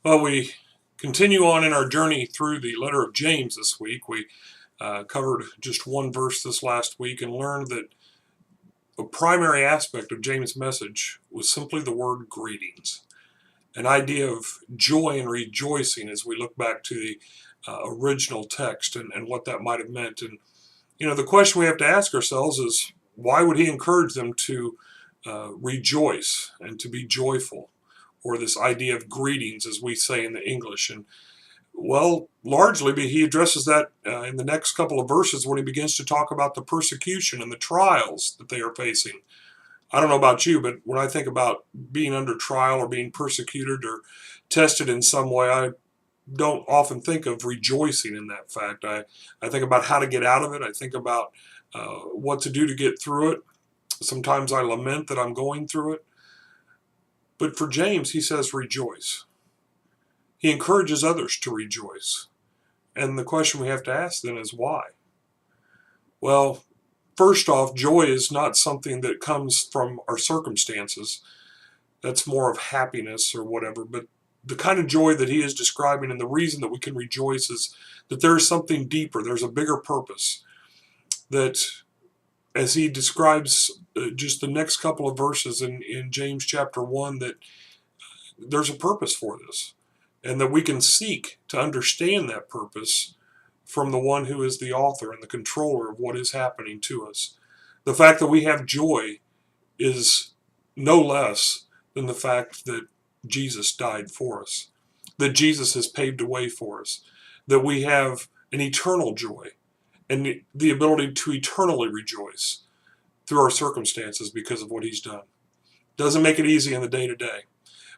Well, we continue on in our journey through the letter of James this week. We covered just one verse this last week and learned that a primary aspect of James' message was simply the word greetings, an idea of joy and rejoicing as we look back to the original text and what that might have meant. And, the question we have to ask ourselves is, why would he encourage them to rejoice and to be joyful? Or this idea of greetings, as we say in the English. And well, largely, but he addresses that in the next couple of verses when he begins to talk about the persecution and the trials that they are facing. I don't know about you, but when I think about being under trial or being persecuted or tested in some way, I don't often think of rejoicing in that fact. I think about how to get out of it. I think about what to do to get through it. Sometimes I lament that I'm going through it. But for James, he says rejoice. He encourages others to rejoice. And the question we have to ask then is why? Well, first off, joy is not something that comes from our circumstances. That's more of happiness or whatever. But the kind of joy that he is describing and the reason that we can rejoice is that there is something deeper. There's a bigger purpose. That as he describes just the next couple of verses in James chapter 1, that there's a purpose for this. And that we can seek to understand that purpose from the one who is the author and the controller of what is happening to us. The fact that we have joy is no less than the fact that Jesus died for us, that Jesus has paved a way for us, that we have an eternal joy and the ability to eternally rejoice through our circumstances because of what he's done. Doesn't make it easy in the day-to-day.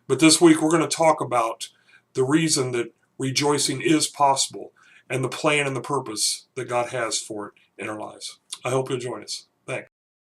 But this week we're going to talk about the reason that rejoicing is possible and the plan and the purpose that God has for it in our lives. I hope you'll join us. Thanks.